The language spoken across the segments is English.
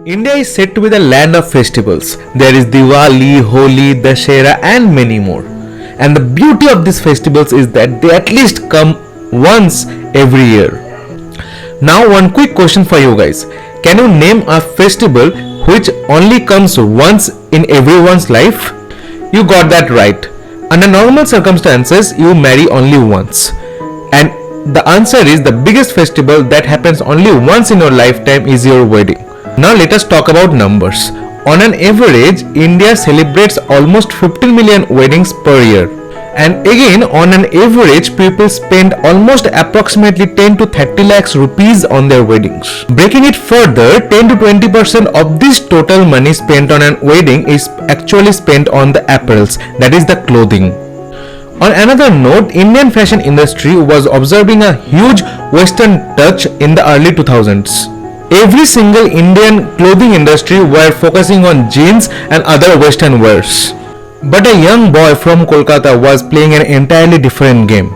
India is said to be the land of festivals. There is Diwali, Holi, Dussehra and many more. And the beauty of these festivals is that they at least come once every year. Now one quick question for you guys. Can you name a festival which only comes once in everyone's life? You got that right. Under normal circumstances, you marry only once. And the answer is the biggest festival that happens only once in your lifetime is your wedding. Now let us talk about numbers. On an average, India celebrates almost 15 million weddings per year. And again, on an average, people spend almost approximately 10 to 30 lakhs rupees on their weddings. Breaking it further, 10 to 20% of this total money spent on a wedding is actually spent on the apparels, that is the clothing. On another note, Indian fashion industry was observing a huge Western touch in the early 2000s. Every single Indian clothing industry were focusing on jeans and other Western wears. But a young boy from Kolkata was playing an entirely different game.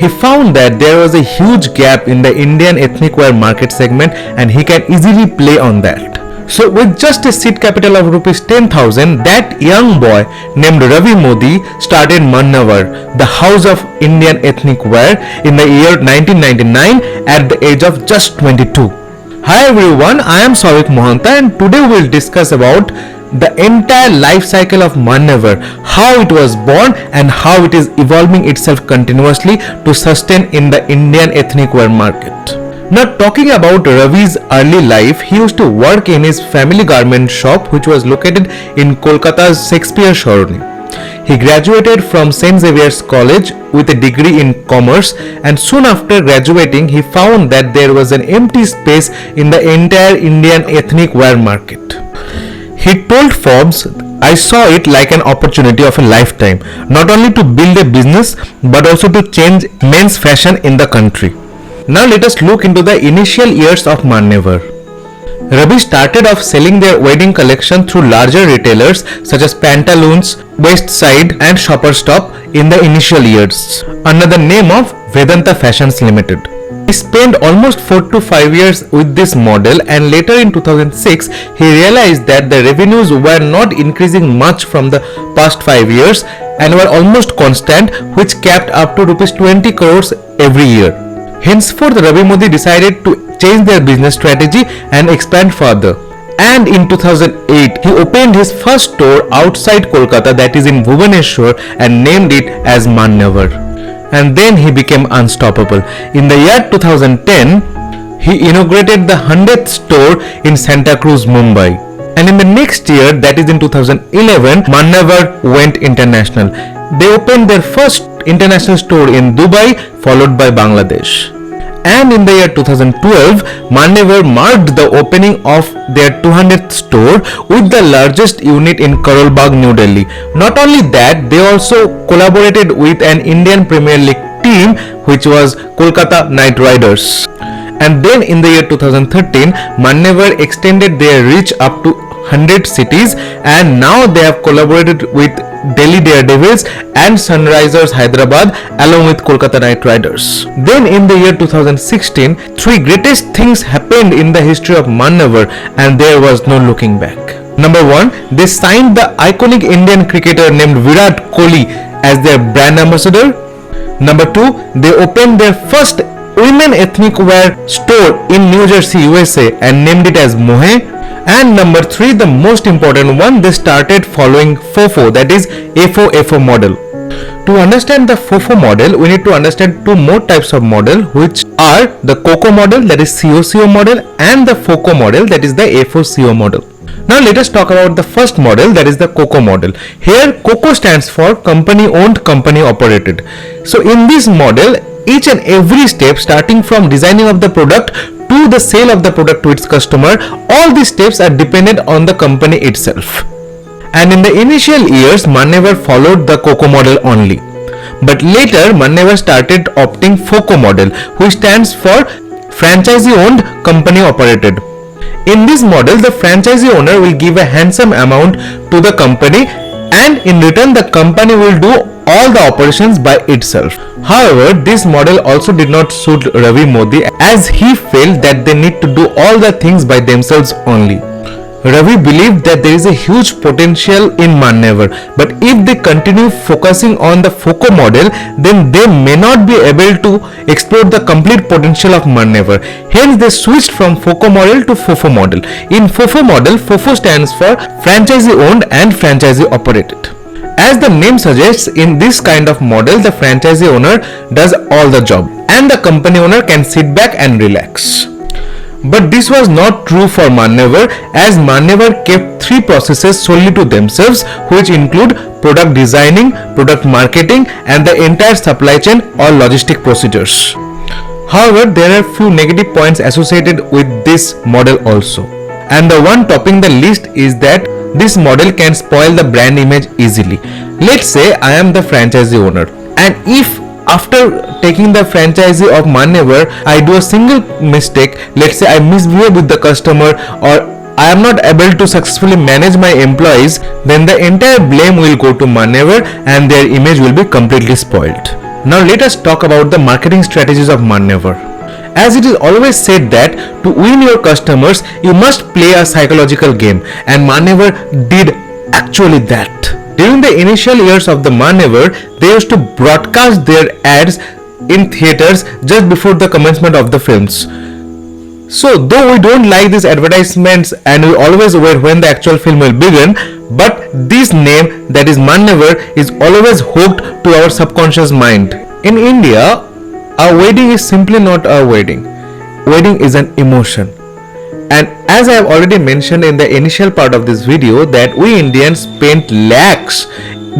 He found that there was a huge gap in the Indian ethnic wear market segment and he can easily play on that. So with just a seed capital of rupees 10,000, that young boy named Ravi started Manyavar, the house of Indian ethnic wear, in the year 1999 at the age of just 22. Hi everyone, I am Savik Mohanta and today we will discuss about the entire life cycle of Manyavar, how it was born and how it is evolving itself continuously to sustain in the Indian ethnic wear market. Now talking about Ravi's early life, he used to work in his family garment shop which was located in Kolkata's Shakespeare Saroni. He graduated from St. Xavier's College with a degree in commerce and soon after graduating he found that there was an empty space in the entire Indian ethnic wear market. He told Forbes, "I saw it like an opportunity of a lifetime, not only to build a business but also to change men's fashion in the country." Now let us look into the initial years of Manyavar. Ravi started off selling their wedding collection through larger retailers such as Pantaloons, West Side and Shoppers Stop in the initial years under the name of Vedanta Fashions Limited. He spent almost 4 to 5 years with this model and later in 2006 he realized that the revenues were not increasing much from the past 5 years and were almost constant, which capped up to Rs 20 crores every year. Henceforth, Ravi Modi decided to change their business strategy and expand further. And in 2008, he opened his first store outside Kolkata, that is in Bhubaneswar, and named it as Manyavar. And then he became unstoppable. In the year 2010, he inaugurated the 100th store in Santa Cruz, Mumbai. And in the next year, that is in 2011, Manyavar went international. They opened their first international store in Dubai, followed by Bangladesh. And in the year 2012, Manyavar marked the opening of their 200th store with the largest unit in Karol Bagh, New Delhi. Not only that, they also collaborated with an Indian Premier League team which was Kolkata Knight Riders. And then in the year 2013, Manyavar extended their reach up to 100 cities and now they have collaborated with Delhi Daredevils and Sunrisers Hyderabad along with Kolkata Knight Riders. Then in the year 2016, three greatest things happened in the history of Manyavar and there was no looking back. Number 1, they signed the iconic Indian cricketer named Virat Kohli as their brand ambassador. Number 2, they opened their first women ethnic wear store in New Jersey, U.S.A. and named it as Mohe. And number 3, the most important one, they started following FOFO, that is FO model. To understand the FOFO model, we need to understand two more types of model, which are the COCO model, that is COCO model, and the FOCO model, that is the FOCO model. Now let us talk about the first model, that is the COCO model. Here COCO stands for company owned, company operated. So in this model, each and every step starting from designing of the product to the sale of the product to its customer, all these steps are dependent on the company itself. And in the initial years, Manyavar followed the COCO model only. But later, Manyavar started opting FOCO model, which stands for franchisee owned, company operated. In this model, the franchisee owner will give a handsome amount to the company and in return the company will do all the operations by itself. However, this model also did not suit Ravi Modi, as he felt that they need to do all the things by themselves only. Ravi believed that there is a huge potential in Manyavar, but if they continue focusing on the FOCO model, then they may not be able to explore the complete potential of Manyavar. Hence, they switched from FOCO model to FOFO model. In FOFO model, FOFO stands for franchisee owned and franchisee operated. As the name suggests, in this kind of model, the franchisee owner does all the job and the company owner can sit back and relax. But this was not true for Manyavar, as Manyavar kept three processes solely to themselves, which include product designing, product marketing, and the entire supply chain or logistic procedures. However, there are few negative points associated with this model also. And the one topping the list is that this model can spoil the brand image easily. Let's say I am the franchisee owner, and if after taking the franchisee of Manyavar, I do a single mistake, let's say I misbehave with the customer, or I am not able to successfully manage my employees, then the entire blame will go to Manyavar and their image will be completely spoiled. Now let us talk about the marketing strategies of Manyavar. As it is always said that to win your customers, you must play a psychological game, and Manyavar did actually that. During the initial years of the Manyavar, they used to broadcast their ads in theaters just before the commencement of the films. So though we don't like these advertisements and we always wait when the actual film will begin, but this name, that is Manyavar, is always hooked to our subconscious mind. In India, a wedding is simply not a wedding. Wedding is an emotion. And as I have already mentioned in the initial part of this video, that we Indians spent lakhs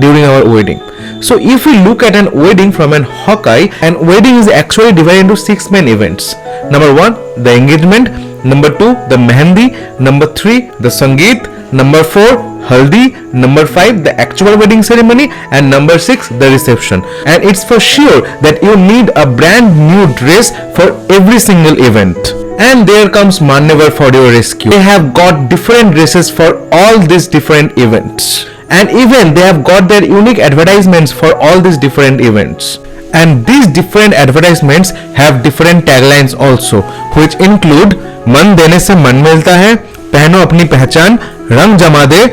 during our wedding. So if we look at an wedding from an Hawkeye, and wedding is actually divided into 6 main events. Number 1, the engagement. Number 2, the mehendi. Number 3, the sangeet. Number 4, haldi. Number 5, the actual wedding ceremony. And number 6, the reception. And it's for sure that you need a brand new dress for every single event. And there comes Manyavar for your rescue. They have got different dresses for all these different events. And even they have got their unique advertisements for all these different events. And these different advertisements have different taglines also, which include मन देने से मन मिलता है, पहनो अपनी पहचान, रंग जमा दे,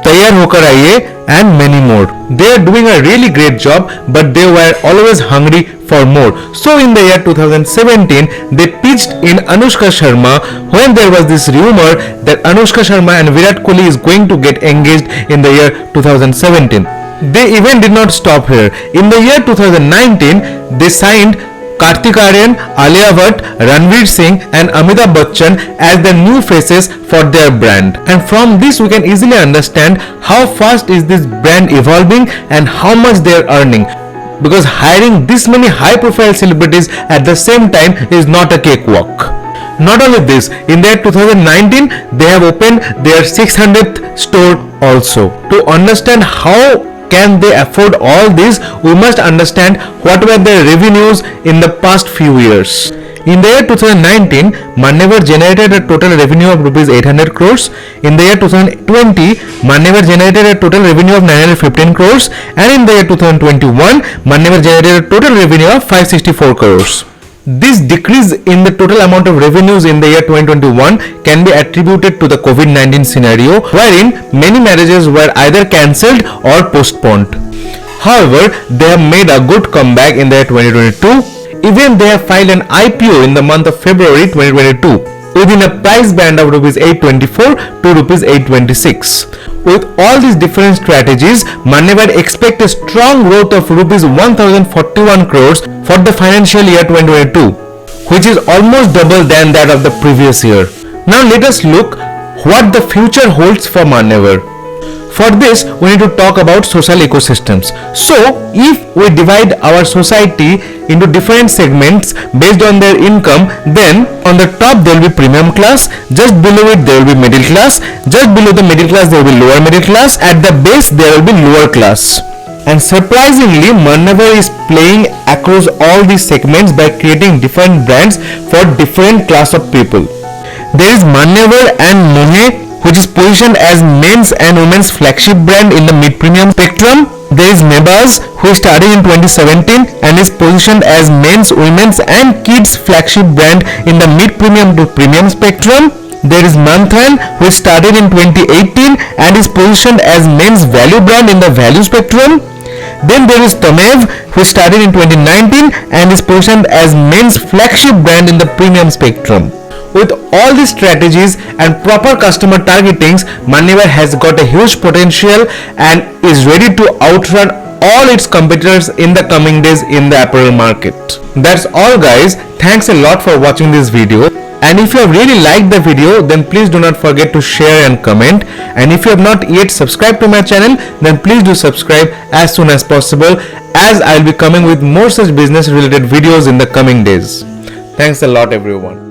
तैयार होकर आइए, and many more. They are doing a really great job, but they were always hungry for more. So in the year 2017, they pitched in Anushka Sharma when there was this rumor that Anushka Sharma and Virat Kohli is going to get engaged in the year 2017. They even did not stop here. In the year 2019, they signed Kartik Aaryan, Alia Bhatt, Ranveer Singh and Amitabh Bachchan as the new faces for their brand. And from this we can easily understand how fast is this brand evolving and how much they are earning. Because hiring this many high profile celebrities at the same time is not a cakewalk. Not only this, in the year 2019, they have opened their 600th store also. To understand how can they afford all this, we must understand what were their revenues in the past few years. In the year 2019, Manyavar generated a total revenue of rupees 800 crores. In the year 2020, Manyavar generated a total revenue of 915 crores. And in the year 2021, Manyavar generated a total revenue of 564 crores. This decrease in the total amount of revenues in the year 2021 can be attributed to the COVID-19 scenario, wherein many marriages were either cancelled or postponed. However, they have made a good comeback in the year 2022. Even they have filed an IPO in the month of February 2022 within a price band of Rs 824 to Rs 826. With all these different strategies, Manyavar expects a strong growth of Rs 1041 crores for the financial year 2022, which is almost double than that of the previous year. Now let us look what the future holds for Manyavar. For this, we need to talk about social ecosystems. So, if we divide our society into different segments based on their income, then on the top there will be premium class, just below it there will be middle class, just below the middle class there will be lower middle class, at the base there will be lower class. And surprisingly, Manyavar is playing across all these segments by creating different brands for different class of people. There is Manyavar and Mohe, which is positioned as men's and women's flagship brand in the mid-premium spectrum. There is Mebaz, who started in 2017 and is positioned as men's, women's and kids flagship brand in the mid-premium to premium spectrum. There is Manthan, who started in 2018 and is positioned as men's value brand in the value spectrum. Then there is Tamev, who started in 2019 and is positioned as men's flagship brand in the premium spectrum. With all these strategies and proper customer targetings, Manyavar has got a huge potential and is ready to outrun all its competitors in the coming days in the apparel market. That's all guys. Thanks a lot for watching this video. And if you have really liked the video, then please do not forget to share and comment. And if you have not yet subscribed to my channel, then please do subscribe as soon as possible, as I will be coming with more such business related videos in the coming days. Thanks a lot everyone.